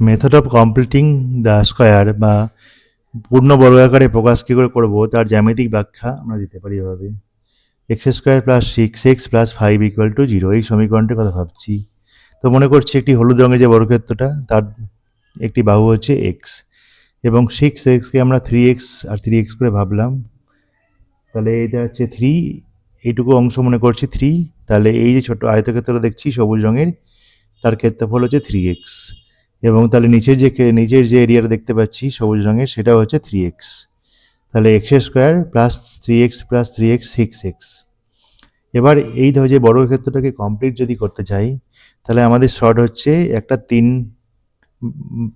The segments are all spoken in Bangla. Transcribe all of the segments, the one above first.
Method of completing the square বা পূর্ণ বর্গাকারে প্রকাশ কী করে করবো তার জ্যামিতিক ব্যাখ্যা আমরা দিতে পারি এভাবে। X square plus six x plus five equal to zero, এই সমীকরণটার কথা ভাবছি। তো মনে করছি একটি হলুদ রঙের যে বর্গক্ষেত্রটা তার একটি বাহু হচ্ছে এক্স, এবং সিক্স এক্সকে আমরা থ্রি এক্স আর থ্রি এক্স করে ভাবলাম। তাহলে এটা হচ্ছে থ্রি, এইটুকু অংশ মনে করছি থ্রি। তাহলে এই যে ছোট আয়তক্ষেত্রটা দেখছি সবুজ রঙের, তার ক্ষেত্রফল হচ্ছে থ্রি এক্স, এবং তাহলে নিচের যে এরিয়াটা দেখতে পাচ্ছি সবুজ রঙের সেটা হচ্ছে থ্রি এক্স। তাহলে x square plus three x six x. এবার এই ধর যে বর্গক্ষেত্রটাকে কমপ্লিট যদি করতে চাই, তাহলে আমাদের শর্ট হচ্ছে একটা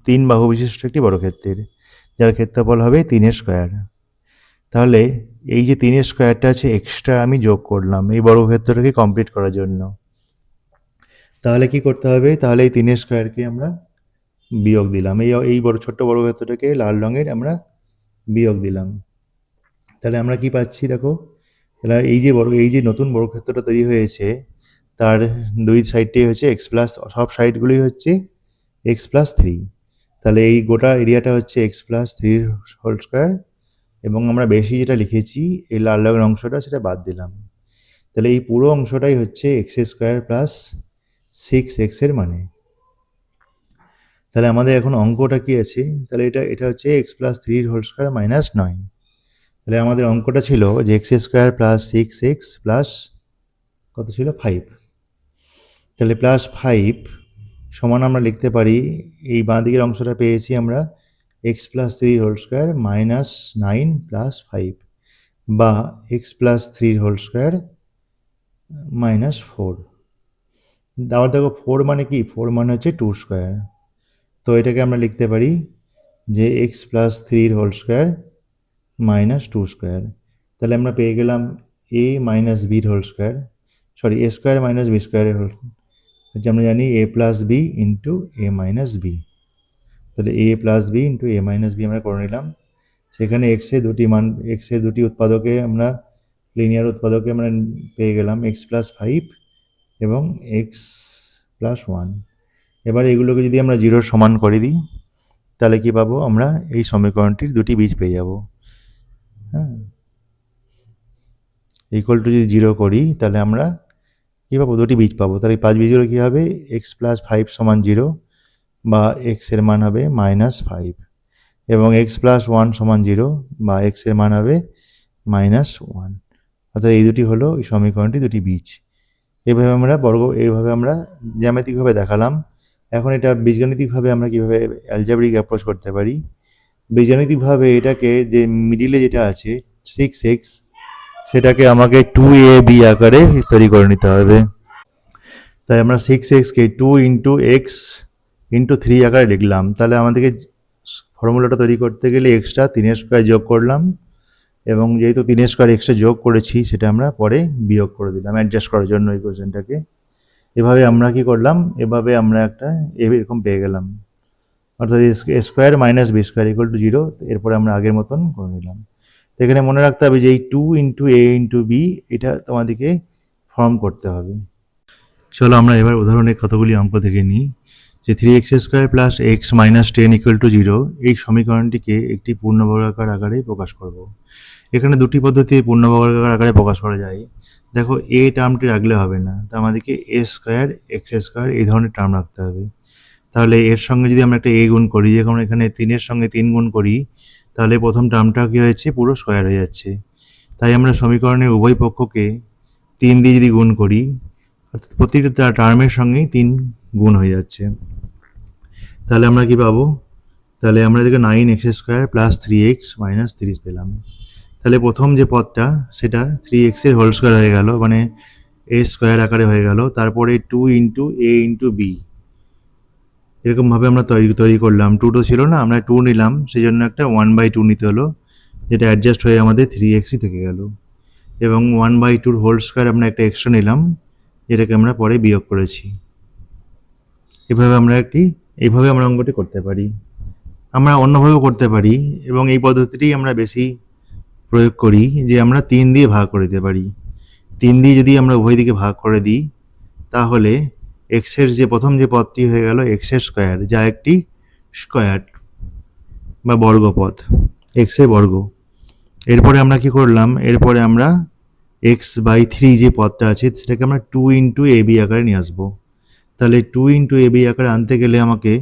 তিন বাহু বিশিষ্ট একটি বর্গক্ষেত্রের, যার ক্ষেত্রফল হবে তিনের স্কোয়ার। তাহলে এই যে তিনের স্কোয়ারটা আছে এক্সট্রা আমি যোগ করলাম এই বর্গক্ষেত্রটাকে কমপ্লিট করার জন্য। তাহলে কি করতে হবে, তাহলে এই তিনের স্কোয়ারকে আমরা বিয়োগ দিলাম, এই বড় ছোট্ট বর্গক্ষেত্রটাকে লাল রঙের আমরা বিয়োগ দিলাম। তাহলে আমরা কি পাচ্ছি দেখো, তাহলে এই যে নতুন বর্গক্ষেত্রটা তৈরি হয়েছে তার দুই সাইডটাই হচ্ছে এক্স প্লাস, সব সাইডগুলি হচ্ছে এক্স প্লাস থ্রি। তাহলে এই গোটা এরিয়াটা হচ্ছে এক্স প্লাস থ্রির হোল স্কোয়ার, এবং আমরা বেশি যেটা লিখেছি এই লাল রঙের অংশটা সেটা বাদ দিলাম। তাহলে এই পুরো অংশটাই হচ্ছে এক্স স্কোয়ার প্লাস সিক্স এক্সের মানে। তাহলে আমাদের এখন অঙ্কটা কি আছে, তাহলে এটা হচ্ছে এক্স প্লাস থ্রির হোল স্কোয়ার মাইনাস নয়। তাহলে আমাদের অঙ্কটা ছিল যে x square plus six x plus কত ছিল ফাইভ। তাহলে প্লাস ফাইভ সমান আমরা লিখতে পারি, এই বাঁ দিকের অংশটা পেয়েছি আমরা এক্স প্লাস থ্রির whole square minus nine plus five, বা এক্স প্লাস থ্রির হোল স্কোয়ার মাইনাস ফোর। আবার দেখো ফোর মানে কি, ফোর মানে হচ্ছে টু স্কোয়ার। তো এটাকে আমরা লিখতে পারি যে এক্স প্লাস থ্রির whole square minus two square. তাহলে আমরা পেয়ে গেলাম এ মাইনাস বির whole square, sorry a square minus b স্কোয়ারের হোল, হচ্ছে আমরা জানি a plus b into a minus b. তাহলে a plus b into a minus b আমরা করে নিলাম। সেখানে এক্সের দুটি উৎপাদকে আমরা লিনিয়ার উৎপাদকে আমরা পেয়ে গেলাম এক্স প্লাস ফাইভ এবং এক্স প্লাস ওয়ান। এবার এগুলোকে যদি আমরা জিরোর সমান করে দিই তাহলে কি পাবো, আমরা এই সমীকরণটির দুটি বীজ পেয়ে যাব। হ্যাঁ, ইকুয়াল টু যদি জিরো করি তাহলে আমরা কী পাবো, দুটি বীজ পাবো। তাহলে এই পাঁচ বীজগুলো কী হবে, এক্স প্লাস ফাইভ সমান জিরো, বা এক্সের মান হবে মাইনাস ফাইভ, এবং এক্স প্লাস ওয়ান সমান জিরো, বা এক্সের মান হবে মাইনাস ওয়ান। অর্থাৎ এই দুটি হলো এই সমীকরণটি দুটি বীজ। এইভাবে আমরা জ্যামিতিকভাবে দেখালাম। এখন এটা বীজগাণিতিকভাবে আমরা কীভাবে অ্যালজেব্রিক অ্যাপ্রোচ করতে পারি। বীজগাণিতিকভাবে এটাকে যে মিডিলে যেটা আছে সিক্স এক্স, সেটাকে আমাকে টু এ বি আকারে তৈরি করে নিতে হবে। তাই আমরা সিক্স এক্সকে two into x into three আকারে লিখলাম। তাহলে আমাদেরকে ফর্মুলাটা তৈরি করতে গেলে এক্সট্রা তিনের স্কোয়ার যোগ করলাম, এবং যেহেতু তিনের স্কোয়ার এক্সট্রা যোগ করেছি সেটা আমরা পরে বিয়োগ করে দিলাম অ্যাডজাস্ট করার জন্য এই কোয়েশ্চেনটাকে। এভাবে আমরা কি করলাম, এভাবে আমরা একটা এরকম পেয়ে গেলাম, অর্থাৎ a square minus b square equal to zero. এরপরে আমরা আগের মতন করে নিলাম। তো এখানে মনে রাখতে হবে যে এই টু ইন্টু এ ইন্টু বি এটা তোমাদেরকে ফর্ম করতে হবে। চলো আমরা এবার উদাহরণের কতগুলি অঙ্ক দেখে নিই। যে three x square plus x minus ten equal to zero, এই সমীকরণটিকে একটি পূর্ণবর্গাকার আকারে প্রকাশ করব। এখানে দুটি পদ্ধতি পূর্ণবর্গাকার আকারে প্রকাশ করা যায়। দেখো এ টার্মটি রাখলে হবে না, তা আমাদেরকে এ স্কোয়ার এক্স স্কোয়ার এই ধরনের টার্ম রাখতে হবে। তাহলে এর সঙ্গে যদি আমরা একটা এ গুণ করি, যেমন এখানে তিনের সঙ্গে তিন গুণ করি, তাহলে প্রথম টার্মটা কী হয়েছে, পুরো স্কোয়ার হয়ে যাচ্ছে। তাই আমরা সমীকরণের উভয় পক্ষকে তিন দিয়ে যদি গুণ করি, অর্থাৎ প্রতিটা টার্মের সঙ্গেই তিন গুণ হয়ে যাচ্ছে। তাহলে আমরা কি পাবো, তাহলে আমরা এদিকে nine x square plus three x minus তিরিশ পেলাম। তাহলে প্রথম যে পদটা সেটা থ্রি এক্সের হোল স্কোয়ার হয়ে গেল, মানে এ স্কোয়ার আকারে হয়ে গেল। তারপরে টু ইন্টু এ ইন্টু বি, এরকমভাবে আমরা তৈরি করলাম। টু তো ছিল না, আমরা টু নিলাম, সেই জন্য একটা ওয়ান বাই টু নিতে হলো, যেটা অ্যাডজাস্ট হয়ে আমাদের থ্রি এক্সই থেকে গেল। এবং ওয়ান বাই টুর হোল স্কোয়ার আমরা একটা এক্সট্রা নিলাম, যেটাকে আমরা পরে বিয়োগ করেছি। এইভাবে আমরা অঙ্কটি করতে পারি। আমরা অন্যভাবেও করতে পারি, এবং এই পদ্ধতিটি আমরা বেশি প্রয়োগ করি, যে আমরা তিন দিয়ে ভাগ করে দিতে পারি। তিন দিয়ে যদি আমরা উভয় দিকে ভাগ করে দিই, তাহলে এক্সের যে প্রথম যে পদটি হয়ে গেল এক্সের স্কোয়ার, যা একটি স্কোয়ার বা বর্গপদ, এক্সের বর্গ। এরপরে আমরা কি করলাম, এরপরে আমরা x/3 যে পদটা আছে সেটাকে আমরা 2 ইন্টু এ বি আকারে নিয়ে আসবো। তাহলে 2 ইন্টু এ বি আকারে আনতে গেলে আমাকে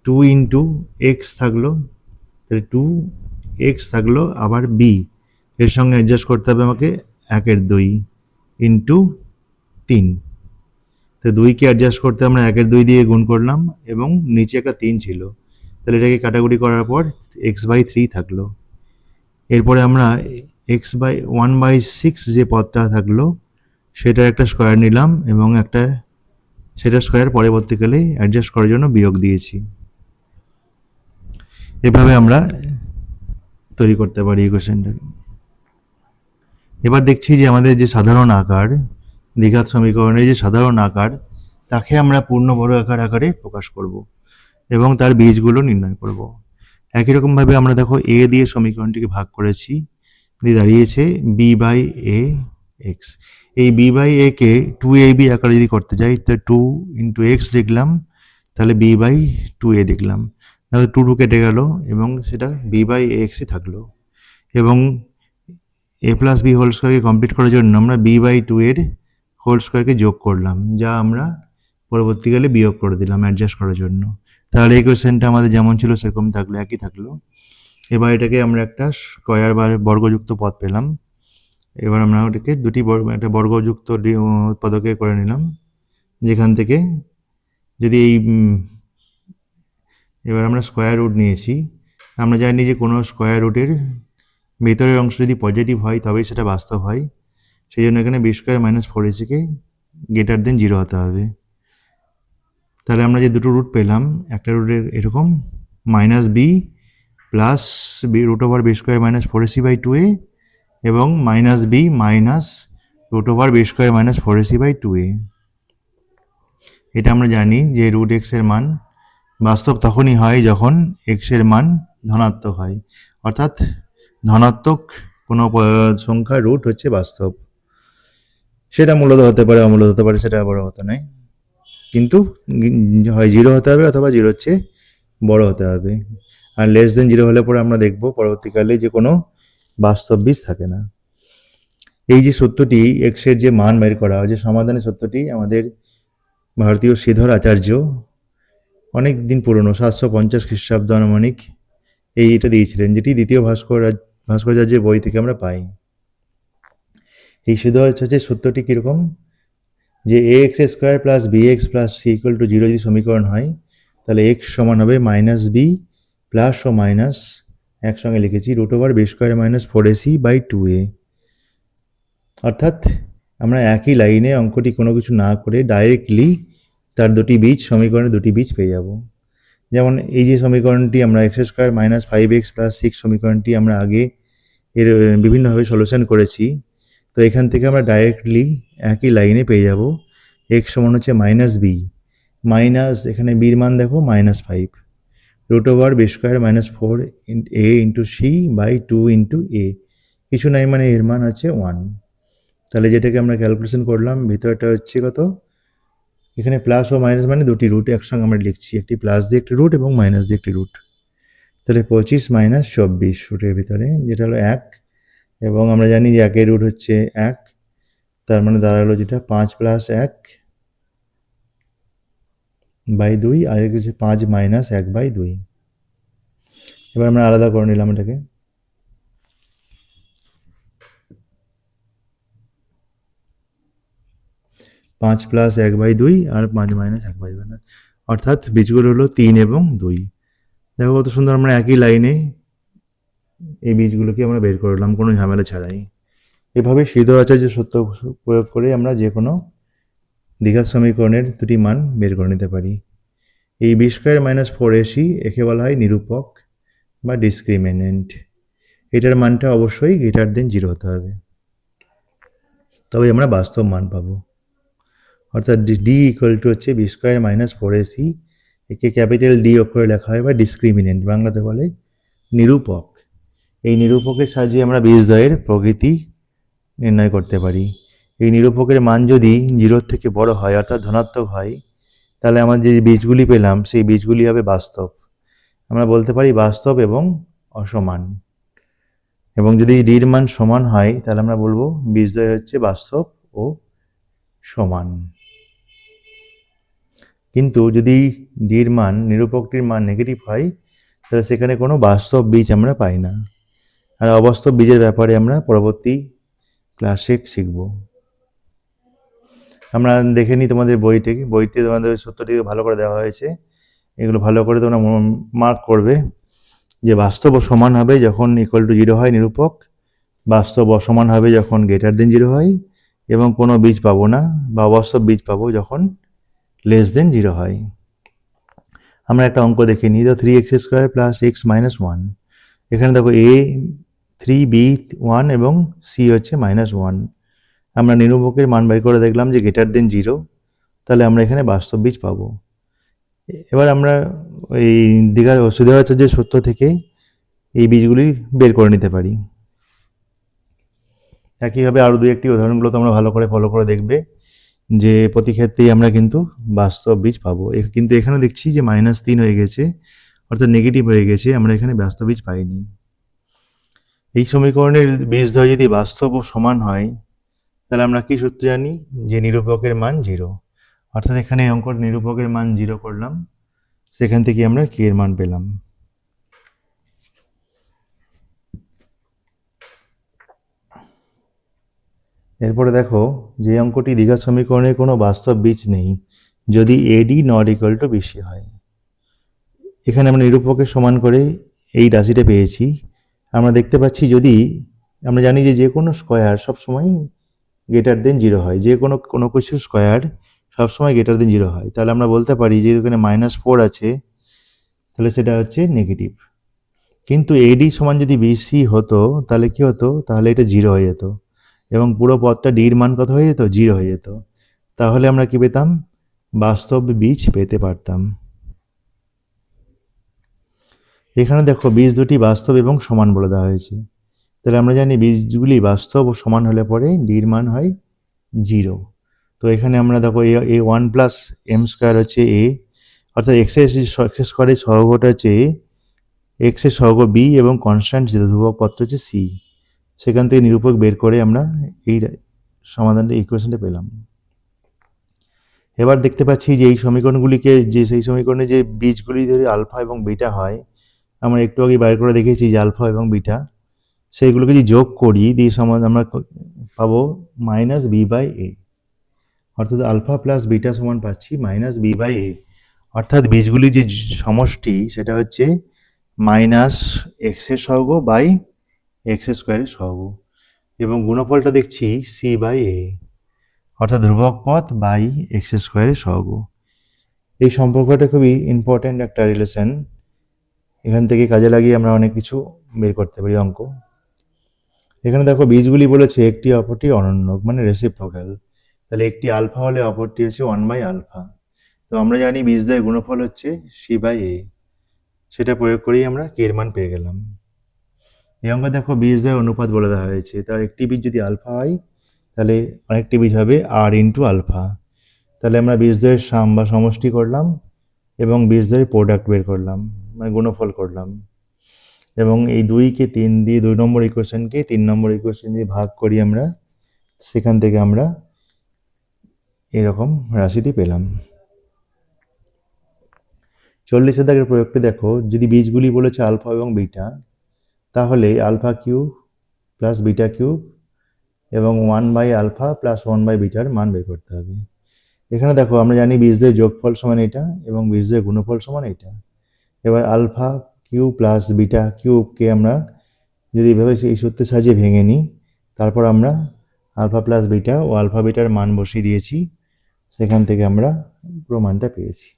2 ইন্টু এক্স থাকলো, তাহলে 2x থাকলো, আবার বি এর সঙ্গে অ্যাডজাস্ট করতে হবে আমাকে 1/2 ইন্টু 3। তো 2কে অ্যাডজাস্ট করতে আমরা 1/2 দিয়ে গুণ করলাম এবং নিচে একটা 3 ছিল, তাহলে এটাকে কাটাকুটি করার পর x/3 থাকলো। এরপরে আমরা x/1/6 যে পদটা থাকলো সেটার একটা স্কোয়ার নিলাম এবং একটা সেটা স্কোয়ার পরবর্তীকালে অ্যাডজাস্ট করার জন্য বিয়োগ দিয়েছি। এভাবে আমরা তৈরি করতে পারি ইকুয়েশনটাকে। এবার দেখছি যে আমাদের যে সাধারণ আকার, দ্বিঘাত সমীকরণের যে সাধারণ আকার, তাকে আমরা পূর্ণবর্গ আকারে প্রকাশ করব এবং তার বীজগুলো নির্ণয় করব। একই রকমভাবে আমরা দেখো এ দিয়ে সমীকরণটিকে ভাগ করেছি, দিয়ে দাঁড়িয়েছে b/a x। এই b/a কে 2ab আকারে যদি করতে যাই, তো 2 ইন্টু এক্স লিখলাম, তাহলে b/2a লিখলাম, তাহলে 2 কেটে গেল এবং সেটা b/axই থাকলো। এবং a প্লাস বি হোল স্কোয়ারকে কমপ্লিট করার জন্য আমরা b/2 এর হোল স্কোয়ারকে যোগ করলাম, যা আমরা পরবর্তীকালে বিয়োগ করে দিলাম অ্যাডজাস্ট করার জন্য। তাহলে এই কোয়েশ্চেনটা আমাদের যেমন ছিল সেরকম থাকলো, একই থাকলো। এবার এটাকে আমরা একটা স্কোয়ার বা বর্গযুক্ত পদ পেলাম। এবার আমরা ওটাকে একটা বর্গযুক্ত পদকে করে নিলাম, যেখান থেকে যদি এবার আমরা স্কোয়ার রুট নিয়েছি। আমরা জানি যে কোনো স্কোয়ার রুটের ভেতরের অংশ যদি পজিটিভ হয় তবেই সেটা বাস্তব হয়, সেই জন্য এখানে b square minus 4ac greater than 0 হতে হবে। তাহলে আমরা যে দুটো রুট পেলাম, একটা রুটের এরকম -b plus b root over b square minus 4ac/2a এবং -b minus root over b square minus 4ac/2a। এটা আমরা জানি যে রুট এক্স এর মান বাস্তব তখনই হয় যখন এক্স এর মান ধনাত্মক হয়, অর্থাৎ ধনাত্মক কোনো সংখ্যার রুট হচ্ছে বাস্তব। সেটা মূলত হতে পারে, অমূলত হতে পারে, সেটা বড় কথা নয়, কিন্তু হয় 0 হতে হবে অথবা 0 চেয়ে বড় হতে হবে। আর লেস দেন 0 হলে পরে আমরা দেখব পরবর্তীকালে যে কোনো বাস্তব বীজ থাকে না। এই যে সত্যটি এক্স এর যে মান বের করা, যে সমাধানের সত্যটি আমাদের ভারতীয় শ্রীধর আচার্য অনেক দিন পুরনো 750 খ্রিস্টাব্দ আনুমানিক এইটা দিয়েছিলেন, যেটি দ্বিতীয় ভাস্করাচার্যের বই থেকে আমরা পাই। এই শ্রীধর আচার্যের সত্যটি কীরকম, যে ax² plus bx plus c = 0 যদি সমীকরণ হয়, তাহলে x সমান হবে -b প্লাস ও মাইনাস একসঙ্গে লিখেছি root over b square minus 4ac/2a। অর্থাৎ আমরা একই লাইনে অঙ্কটি কোনো কিছু না করে ডাইরেক্টলি তার দুটি বীজ, সমীকরণের দুটি বীজ পেয়ে যাব। যেমন এই যে সমীকরণটি আমরা x² মাইনাস 5x প্লাস 6 সমীকরণটি আমরা আগে এর বিভিন্নভাবে সলিউশন করেছি, তো এখান থেকে আমরা ডাইরেক্টলি একই লাইনে পেয়ে যাব x সমান হচ্ছে -b মাইনাস, এখানে বির মান দেখো -5 root over b square minus 4a into c/2 into a, কিছু নাই মানে এর মান হচ্ছে 1। তাহলে যেটাকে আমরা ক্যালকুলেশন করলাম, ভিতরটা হচ্ছে কত, এখানে প্লাস ও মাইনাস মানে দুটি রুট একসঙ্গে আমরা লিখছি, একটি প্লাস দিয়ে একটি রুট এবং মাইনাস দিয়ে একটি রুট। তাহলে 25 মাইনাস 24 রুটের ভিতরে, যেটা হলো 1, এবং আমরা জানি যে 1 এর রুট হচ্ছে 1, তার মানে দাঁড়ালো যেটা 5 প্লাস 1/2, আর হচ্ছে 5 মাইনাস 1/2। এবার আমরা আলাদা করে নিলাম এটাকে। পাঁচ প্লাস 1/2 আর 5 মাইনাস 1/2, অর্থাৎ বীজগুলো হলো 3 এবং 2। দেখো কত সুন্দর আমরা একই লাইনে এই বীজগুলোকে আমরা বের করলাম কোনো ঝামেলা ছাড়াই। এভাবে শ্রীধর আচার্য সূত্র প্রয়োগ করে আমরা যে কোনো দ্বিঘাত সমীকরণের দুটি মান বের করে নিতে পারি। এই বি স্কোয়ার মাইনাস 4ac একে বলা হয় নিরূপক বা ডিসক্রিমিনেন্ট। এটার মানটা অবশ্যই গ্রেটার দেন 0 হতে হবে, তবে আমরা বাস্তব মান পাবো। অর্থাৎ ডি ইকুয়াল টু হচ্ছে বি স্কোয়ার মাইনাস 4ac, একে ক্যাপিটাল ডি অক্ষরে লেখা হয় বা ডিসক্রিমিনেন্ট, বাংলাতে বলে নিরূপক। এই নিরূপকের সাহায্যে আমরা বীজদ্বয়ের প্রকৃতি নির্ণয় করতে পারি। এই নিরূপকের মান যদি 0 থেকে বড় হয় অর্থাৎ ধনাত্মক হয়, তাহলে আমরা যে বীজগুলি পেলাম সেই বীজগুলি হবে বাস্তব, আমরা বলতে পারি বাস্তব এবং অসমান। এবং যদি ডির মান সমান হয় তাহলে আমরা বলবো বীজদ্বয় হচ্ছে বাস্তব ও সমান। কিন্তু যদি ডির মান নিরূপকটির মান নেগেটিভ হয় তাহলে সেখানে কোনো বাস্তব বীজ আমরা পাই না। আর অবাস্তব বীজের ব্যাপারে আমরা পরবর্তী ক্লাসে শিখব। আমরা দেখে নিই তোমাদের বইতে তোমাদের সূত্রটি ভালো করে দেওয়া হয়েছে, এগুলো ভালো করে তোমরা মার্ক করবে যে বাস্তব ও সমান হবে যখন ইকুয়াল টু 0 হয় নিরূপক, বাস্তব অসমান হবে যখন গ্রেটার দেন 0 হয়, এবং কোনো বীজ পাবো না বা অবাস্তব বীজ পাবো যখন লেস দেন 0 হয়। আমরা একটা অঙ্ক দেখে নিই, তো 3x² প্লাস x মাইনাস 1। এখানে দেখো a 3, b 1 এবং c হচ্ছে -1। আমরা নিরূপকের মান বের করে দেখলাম যে গ্রেটার দেন 0, তাহলে আমরা এখানে বাস্তব বীজ পাবো। এবার আমরা এই সুদেবাচার্যের সূত্র থেকে এই বীজগুলি বের করে নিতে পারি। একইভাবে আরও দু একটি উদাহরণগুলো তোমরা ভালো করে ফলো করে দেখবে যে প্রতি ক্ষেত্রেই আমরা কিন্তু বাস্তব বীজ পাবো। কিন্তু এখানে দেখছি যে -3 হয়ে গেছে, অর্থাৎ নেগেটিভ হয়ে গেছে, আমরা এখানে বাস্তব বীজ পাইনি। এই সমীকরণের বীজদ্বয় যদি বাস্তব ও সমান হয় তাহলে আমরা কি সূত্র জানি যে নিরূপকের মান 0, অর্থাৎ এখানে অঙ্কর নিরূপকের মান 0 করলাম, সেখান থেকে আমরা k এর মান পেলাম। এরপরে দেখো যে অঙ্কটি দ্বিঘাত সমীকরণের কোনো বাস্তব বীজ নেই যদি AD not equal to BC হয়। এখানে আমরা নিরূপকের সমান করে এই রাশিটা পেয়েছি। আমরা দেখতে পাচ্ছি যদি আমরা জানি যে কোনো স্কোয়ার সবসময় গ্রেটার দেন 0 হয়, যে কোনো কিছু স্কোয়ার সবসময় গ্রেটার দেন 0 হয়, তাহলে আমরা বলতে পারি যে এখানে -4 আছে তাহলে সেটা হচ্ছে নেগেটিভ। কিন্তু AD সমান যদি BC হতো তাহলে কি হতো, তাহলে এটা 0 হয়ে যেত এবং পুরো পদটা ডির মান কত হয়ে যেত, 0 হয়ে যেত। তাহলে আমরা কি পেতাম, বাস্তব বীজ পেতে পারতাম। এখানে দেখো বীজ দুটি বাস্তব এবং সমান বলে দেওয়া হয়েছে, তাহলে আমরা জানি বীজগুলি বাস্তব ও সমান হলে পরে ডির মান হয় 0। তো এখানে আমরা দেখো a 1 প্লাস m স্কোয়ার হচ্ছে a, অর্থাৎ x স্কোয়ারের সহগটা হচ্ছে a, x এর সহগ b এবং কনস্ট্যান্ট যেটা ধ্রুবক পদ হচ্ছে c। সেখান থেকে নিরূপক বের করে আমরা এই সমাধানটা ইকুয়েশনটা পেলাম। এবার দেখতে পাচ্ছি যে এই সমীকরণগুলিকে সেই সমীকরণে যে বীজগুলি যদি আলফা এবং বিটা হয়, আমরা একটু আগে বাইর করে দেখেছি যে আলফা এবং বিটা, সেইগুলোকে যদি যোগ করি দিয়ে আমরা পাবো -b/a, অর্থাৎ আলফা প্লাস বিটা সমান পাচ্ছি -b/a, অর্থাৎ বীজগুলির যে সমষ্টি সেটা হচ্ছে -x এর সহগ বাই x স্কোয়ারের সহগ, এবং গুণফলটা দেখছি c/a, অর্থাৎ ধ্রুবক পদ বাই x স্কোয়ারের সহগ। এই সম্পর্কটা খুবই ইম্পর্ট্যান্ট একটা রিলেশন, এখান থেকে কাজে লাগিয়ে আমরা অনেক কিছু বের করতে পারি অঙ্ক। এখানে দেখো বীজগুলি বলেছে একটি অপরটি অনন্য, মানে রেসিপ্রোকাল, তাহলে একটি আলফা হলে অপরটি হচ্ছে 1/α। তো আমরা জানি বীজদ্বয়ের গুণফল হচ্ছে c/a, সেটা প্রয়োগ করেই আমরা k এর মান পেয়ে গেলাম। এই অঙ্কে দেখো বীজদ্বয়ের অনুপাত বলে দেওয়া হয়েছে, তার একটি বীজ যদি আলফা হয় তাহলে আরেকটি বীজ হবে r/α। তাহলে আমরা বীজদ্বয়ের সাম বা সমষ্টি করলাম এবং বীজদ্বয়ের প্রোডাক্ট বের করলাম, মানে গুণফল করলাম, এবং এই 2কে 3 দিয়ে 2 নম্বর ইকুয়েশনকে 3 নম্বর ইকুয়েশন দিয়ে ভাগ করি আমরা, সেখান থেকে আমরা এরকম রাশিটি পেলাম। 40 দাগের প্রয়োগটি দেখো, যদি বীজগুলি বলেছে আলফা এবং বিটা, তাহলে alpha cube plus beta cube এবং 1/α প্লাস 1/β মান বের করতে হবে। এখানে দেখো আমরা জানি বীজদ্বয়ের যোগফল সমান এটা এবং বীজদ্বয়ের গুণফল সমান এটা। এবার আলফা কিউব প্লাস বিটা কিউবকে আমরা যদি এভাবে এই সূত্রের সাহায্যে ভেঙে নিই, তারপর আমরা আলফা প্লাস বিটা ও আলফা বিটার মান বসিয়ে দিয়েছি, সেখান থেকে আমরা পুরো মানটা পেয়েছি।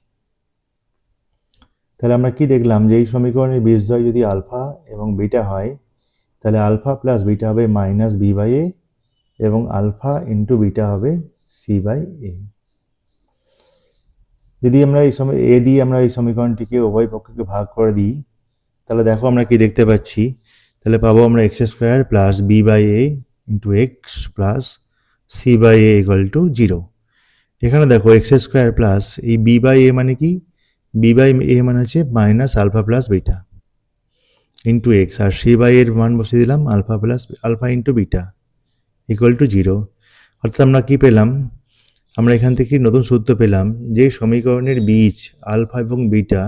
তাহলে আমরা কি দেখলাম যে এই সমীকরণের বীজদ্বয় যদি আলফা এবং বিটা হয় তাহলে আলফা প্লাস বিটা হবে -b/a এবং আলফা ইন্টু বিটা হবে c/a। যদি আমরা এই সময় a দিয়ে আমরা এই সমীকরণটিকে উভয় পক্ষকে ভাগ করে দিই, তাহলে দেখো আমরা কি দেখতে পাচ্ছি, তাহলে পাবো আমরা x² plus b/a into x plus c/a equal to 0। এখানে দেখো x² প্লাস এই b/a মানে কি, বি বাই এ মানে হচ্ছে minus alpha plus beta into x, আর সি বাই এর মান বসিয়ে দিলাম alpha plus alpha into beta equal to 0। অর্থাৎ আমরা কী পেলাম, আমরা এখান থেকে নতুন সূত্র পেলাম যে সমীকরণের বীজ আলফা এবং বিটা,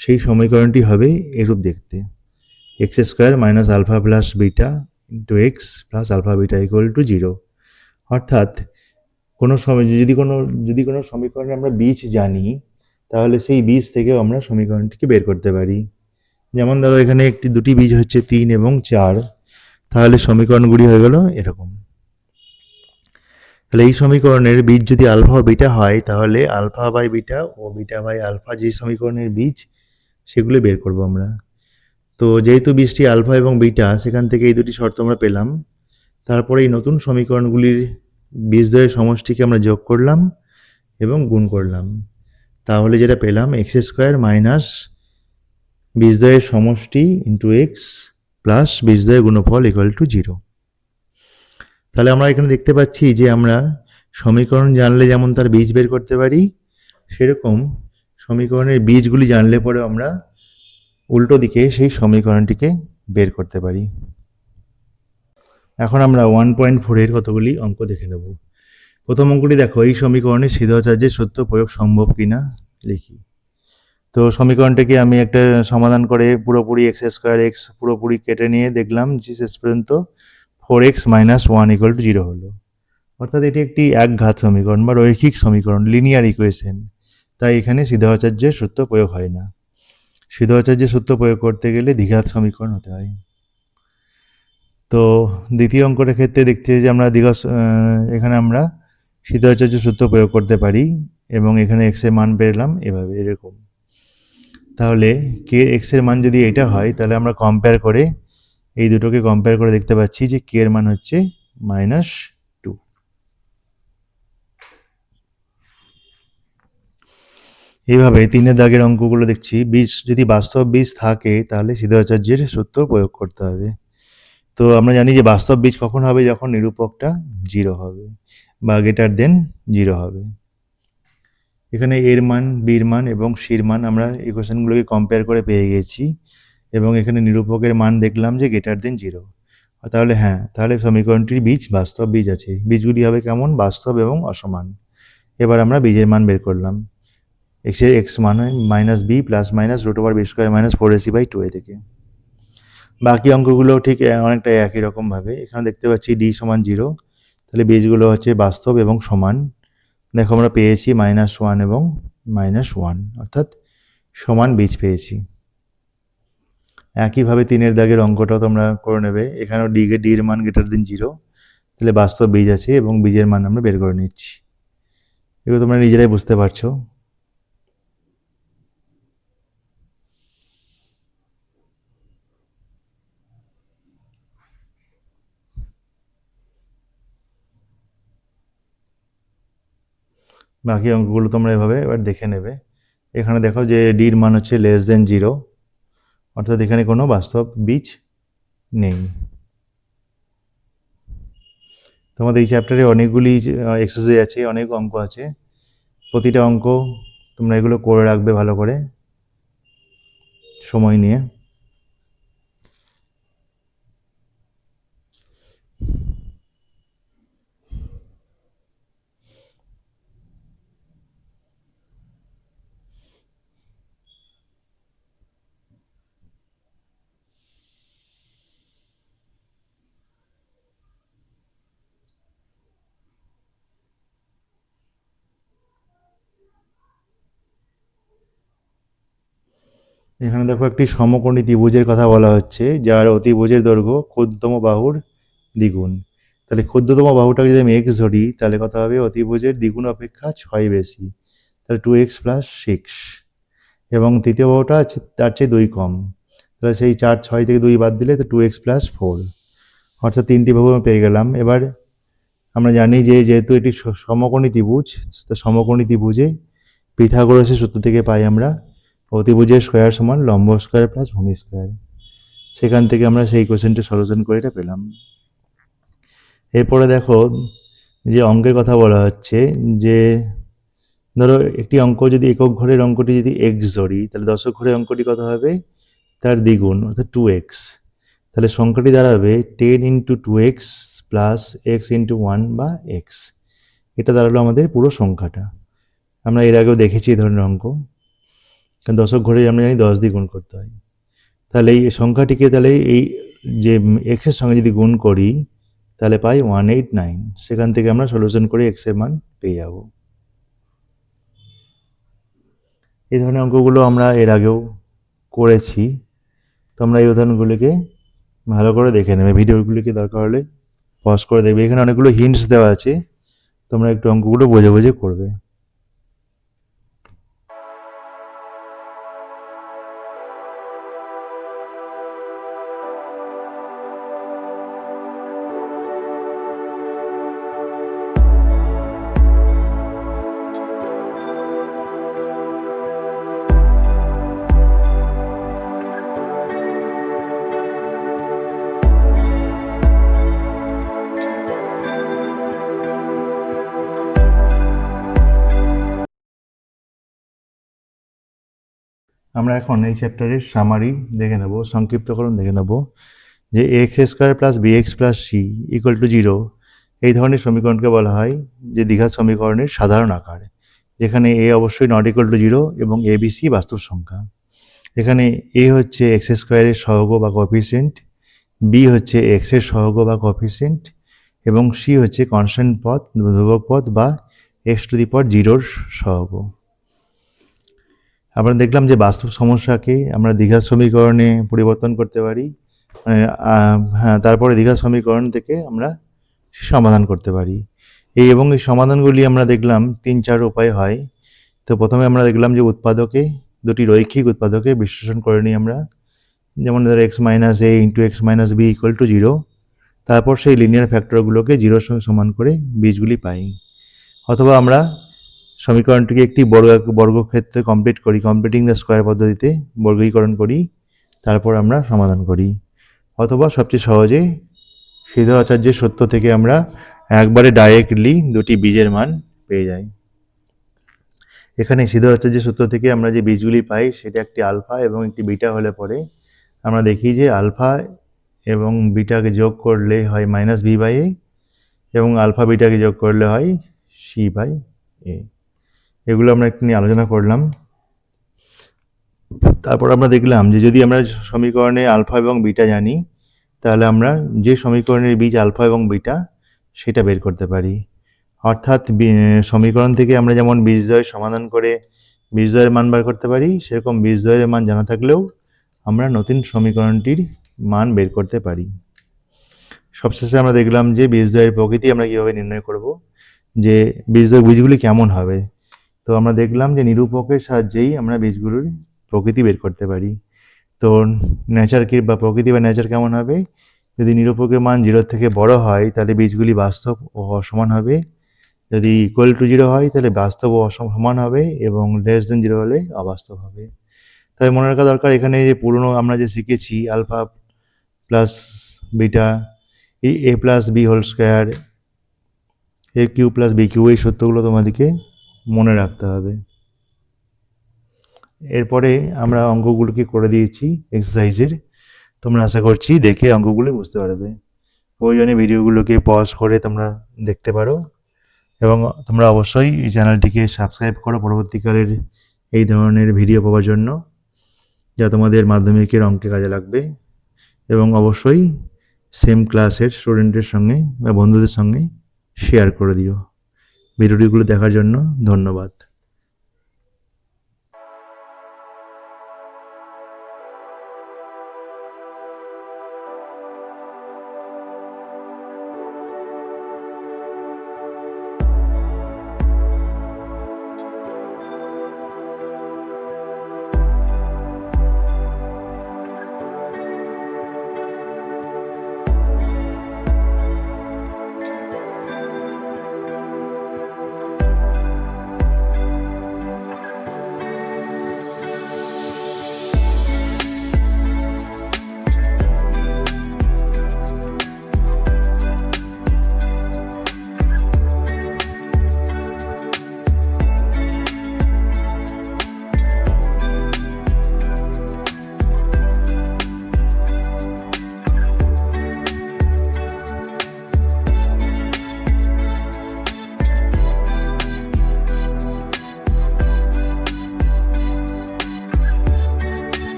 সেই সমীকরণটি হবে এরূপ দেখতে: x square minus alpha plus beta into x plus alpha beta equal to 0। অর্থাৎ কোনো সময় যদি কোনো সমীকরণে আমরা বীজ জানি, তাহলে সেই বীজ থেকেও আমরা সমীকরণটিকে বের করতে পারি। যেমন ধরো এখানে দুটি বীজ হচ্ছে 3 এবং 4, তাহলে সমীকরণগুলি হয়ে গেল এরকম। তাহলে এই সমীকরণের বীজ যদি আলফা ও বিটা হয়, তাহলে আলফা বাই বিটা ও বিটা বাই আলফা যে সমীকরণের বীজ, সেগুলি বের করব আমরা। তো যেহেতু বীজটি আলফা এবং বিটা, সেখান থেকে এই দুটি শর্ত আমরা পেলাম। তারপরে এই নতুন সমীকরণগুলির বীজদ্বয়ের সমষ্টিকে আমরা যোগ করলাম এবং গুণ করলাম, তাহলে যেটা পেলাম এক্স স্কোয়ার মাইনাস বীজদ্বয়ের সমষ্টি ইন্টু এক্স প্লাস বীজদ্বয়ের গুণফল ইকুয়াল টু 0। তাহলে আমরা এখানে দেখতে পাচ্ছি যে আমরা সমীকরণ জানলে যেমন তার বীজ বের করতে পারি, সেরকম সমীকরণের বীজগুলি জানলে পরে আমরা উল্টো দিকে সেই সমীকরণটিকে বের করতে পারি। এখন আমরা 1.4 কতগুলি অঙ্ক দেখে নেব। প্রথম অঙ্কটি দেখো, এই সমীকরণে সিদ্ধাচার্যের সত্য প্রয়োগ সম্ভব কিনা লিখি। তো সমীকরণটাকে আমি একটা সমাধান করে পুরোপুরি এক্স স্কোয়ার এক্স পুরোপুরি কেটে নিয়ে দেখলাম যে শেষ পর্যন্ত 4x - 1 = 0 হলো। অর্থাৎ এটি একটি একঘাত সমীকরণ বা রৈখিক সমীকরণ, লিনিয়ার ইকুয়েশন। তাই এখানে সিদ্ধাচার্যের সূত্র প্রয়োগ হয় না। সিদ্ধাচার্যের সূত্র প্রয়োগ করতে গেলে দ্বিঘাত সমীকরণ হতে হয়। তো দ্বিতীয় অঙ্কটার ক্ষেত্রে দেখতে যে আমরা এখানে আমরা সিদ্ধাচার্যের সূত্র প্রয়োগ করতে পারি এবং এখানে এক্স এর মান পেলাম এভাবে এরকম। তাহলে কে এক্স এর মান যদি এটা হয়, তাহলে আমরা কম্পেয়ার করে এই দুটোকে কম্পেয়ার করে দেখতে পাচ্ছি যে কে এর মান হচ্ছে -2। এইভাবে 3-এর দাগের অঙ্কগুলো দেখছি, বীজ যদি বাস্তব বীজ থাকে তাহলে সিদ্ধাচার্যের সূত্র প্রয়োগ করতে হবে। তো আমরা জানি যে বাস্তব বীজ কখন হবে, যখন নিরূপকটা 0 হবে বা গ্রেটার দেন 0 হবে। এখানে এর মান, বির মান এবং সির মান আমরা ইকুয়েশনগুলোকে কম্পেয়ার করে পেয়ে গেছি এবং এখানে নিরূপকের মান দেখলাম যে গ্রেটার দেন 0। তাহলে হ্যাঁ, তাহলে সমীকরণটির বীজ বাস্তব বীজ আছে। বীজগুলি হবে কেমন, বাস্তব এবং অসমান। এবার আমরা বীজের মান বের করলাম। এক্স মান হয় -b plus minus √b² - 4ac/2a থেকে। বাকি অঙ্কগুলো ঠিক অনেকটা একই রকমভাবে। এখানে দেখতে পাচ্ছি d = 0, তাহলে বীজগুলো হচ্ছে বাস্তব এবং সমান। দেখো আমরা পেয়েছি -1 এবং -1, অর্থাৎ সমান বীজ পেয়েছি। একইভাবে 3-এর দাগের অঙ্কটাও তোমরা করে নেবে। এখানেও ডির মান গ্রেটার দেন 0, তাহলে বাস্তব বীজ আছে এবং বীজের মান আমরা বের করে নিচ্ছি। এগুলো তোমরা নিজেরাই বুঝতে পারছো। বাকি অঙ্কগুলো তোমরা এভাবে এবার দেখে নেবে। এখানে দেখো যে ডির মান হচ্ছে <0, অর্থাৎ এখানে কোনো বাস্তব বীজ নেই। তোমাদের এই চ্যাপ্টারে অনেকগুলি এক্সারসাইজ আছে, অনেক অঙ্ক আছে। প্রতিটা অঙ্ক তোমরা এগুলো করে রাখবে ভালো করে সময় নিয়ে। এখানে দেখো একটি সমকোণী ত্রিভুজের কথা বলা হচ্ছে, যার অতিভুজের দৈর্ঘ্য ক্ষুদ্রতম বাহুর দ্বিগুণ। তাহলে ক্ষুদ্রতম বাহুটাকে যদি আমি x ধরি, তাহলে কত হবে, অতিভুজের দ্বিগুণ অপেক্ষা 6 বেশি, তাহলে 2x + 6। এবং তৃতীয় বাহুটা আছে তার চেয়ে 2 কম, তাহলে সেই 4, 6 থেকে 2 বাদ দিলে তো 2x + 4, অর্থাৎ 3টি বাহু আমি পেয়ে গেলাম। এবার আমরা জানি যে যেহেতু এটি সমকোণী ত্রিভুজ, তো সমকোণী ত্রিভুজে পিথাগোরাসের সূত্র থেকে পাই আমরা অতিভুজের স্কয়ার সমান লম্ব স্কয়ার প্লাস ভূমি স্কয়ার। সেখান থেকে আমরা সেই কোশ্চেনটি সলিউশন করে এটা পেলাম। এরপরে দেখো যে অঙ্কের কথা বলা হচ্ছে, যে ধরো একটি অঙ্ক যদি একক ঘরের অঙ্কটি যদি এক্স ধরি, তাহলে দশক ঘরের অঙ্কটি কত হবে? তার দ্বিগুণ অর্থাৎ 2x। তাহলে সংখ্যাটি দাঁড়াবে 10 into 2x plus x into 1 বা এক্স। এটা দাঁড়ালো আমাদের পুরো সংখ্যাটা। আমরা এর আগেও দেখেছি এই ধরনের অঙ্ক, কারণ দশক ঘরে আমরা জানি 10 দিয়ে গুণ করতে হয়। তাহলে এই সংখ্যাটিকে তাহলে এই যে এক্সের সঙ্গে যদি গুণ করি তাহলে পাই 189। সেখান থেকে আমরা সলিউশন করে এক্সের মান পেয়ে যাব। এই ধরনের অঙ্কগুলো আমরা এর আগেও করেছি। তোমরা এই উদাহরণগুলিকে ভালো করে দেখে নেবে, ভিডিওগুলিকে দরকার হলে পজ করে দেখবে। এখানে অনেকগুলো হিন্টস দেওয়া আছে, তোমরা একটু অঙ্কগুলো বুঝে বুঝে করবে। আমরা এখন এই চ্যাপ্টারের সামারি দেখে নেব, সংক্ষিপ্তকরণ দেখে নেব। যে x square plus b x plus c equal to 0, এই ধরনের সমীকরণকে বলা হয় যে দ্বিঘাত সমীকরণের সাধারণ আকার, যেখানে এ অবশ্যই নট ইকুয়াল টু 0 এবং এ বি সি বাস্তব সংখ্যা। এখানে এ হচ্ছে এক্স স্কোয়ারের সহগ বা কোএফিসিয়েন্ট, বি হচ্ছে এক্স এর সহগ বা কোএফিসিয়েন্ট, এবং সি হচ্ছে কনস্ট্যান্ট পদ, ধ্রুবক পদ বা এক্স টু দি পাওয়ার 0 সহগ। আমরা দেখলাম যে বাস্তব সমস্যাকে আমরা দ্বিঘাত সমীকরণে পরিবর্তন করতে পারি, মানে হ্যাঁ, তারপরে দ্বিঘাত সমীকরণ থেকে আমরা সমাধান করতে পারি। এই সমাধানগুলি আমরা দেখলাম 3-4 উপায় হয়। তো প্রথমে আমরা দেখলাম যে উৎপাদকে, দুটি রৈখিক উৎপাদকে বিশ্লেষণ করে নিই আমরা, যেমন ধরো x minus a into x minus b equal to 0। তারপর সেই লিনিয়ার ফ্যাক্টরগুলোকে 0-র সঙ্গে সমান করে বীজগুলি পাই। অথবা আমরা সমীকরণটিকে একটি বর্গক্ষেত্রে কমপ্লিটিং দ্য স্কোয়ার পদ্ধতিতে বর্গীকরণ করি, তারপর আমরা সমাধান করি। অথবা সবচেয়ে সহজে শ্রীধর আচার্যের সূত্র থেকে আমরা একবারে ডাইরেক্টলি দুটি বীজের মান পেয়ে যাই। এখানে শ্রীধর আচার্যের সূত্র থেকে আমরা যে বীজগুলি পাই সেটা একটি আলফা এবং একটি বিটা হলে পরে আমরা দেখি যে আলফা এবং বিটাকে যোগ করলে হয় মাইনাস বি বাই এ, এবং আলফা বিটাকে যোগ করলে হয় সি বাই এ। এগুলো আমরা একটু নিয়ে আলোচনা করলাম। তারপর আমরা দেখলাম যে যদি আমরা সমীকরণে আলফা এবং বিটা জানি, তাহলে আমরা যে সমীকরণের বীজ আলফা এবং বিটা সেটা বের করতে পারি। অর্থাৎ সমীকরণ থেকে আমরা যেমন বীজদ্বয় সমাধান করে বীজদ্বয়ের মান বার করতে পারি, সেরকম বীজদ্বয়ের মান জানা থাকলেও আমরা নতুন সমীকরণটির মান বের করতে পারি। সবশেষে আমরা দেখলাম যে বীজদ্বয়ের প্রকৃতি আমরা কীভাবে নির্ণয় করব, যে বীজগুলি কেমন হবে। তো আমরা দেখলাম যে নিরূপকের সাহায্যেই আমরা বীজগুলির প্রকৃতি বের করতে পারি। তো নেচার কি বা প্রকৃতি বা নেচার কেমন হবে, যদি নিরূপকের মান 0 থেকে বড় হয় তাহলে বীজগুলি বাস্তব ও অসমান হবে, যদি ইকুয়াল টু 0 হয় তাহলে বাস্তব ও অসমান হবে, এবং লেস দেন 0 হলে অবাস্তব হবে। তাই মনে রাখা দরকার এখানে যে পুরনো আমরা যে শিখেছি আলফা প্লাস বিটা এ প্লাস বি হোল স্কোয়ার, এ কিউ প্লাস বি কিউ, এই সূত্রগুলো তোমাদেরকে মনে রাখতে হবে। এরপরে আমরা অঙ্কগুলোকে করে দিয়েছি এক্সারসাইজের, তোমরা আশা করছি দেখে অঙ্কগুলো বুঝতে পারবে। প্রয়োজনে ভিডিওগুলোকে পজ করে তোমরা দেখতে পারো, এবং তোমরা অবশ্যই এই চ্যানেলটিকে সাবস্ক্রাইব করো পরবর্তীকালের এই ধরনের ভিডিও পাওয়ার জন্য, যা তোমাদের মাধ্যমিকের অঙ্কে কাজে লাগবে। এবং অবশ্যই সেম ক্লাসের স্টুডেন্টের সঙ্গে বা বন্ধুদের সঙ্গে শেয়ার করে দিও। ভিডিওগুলো দেখার জন্য ধন্যবাদ।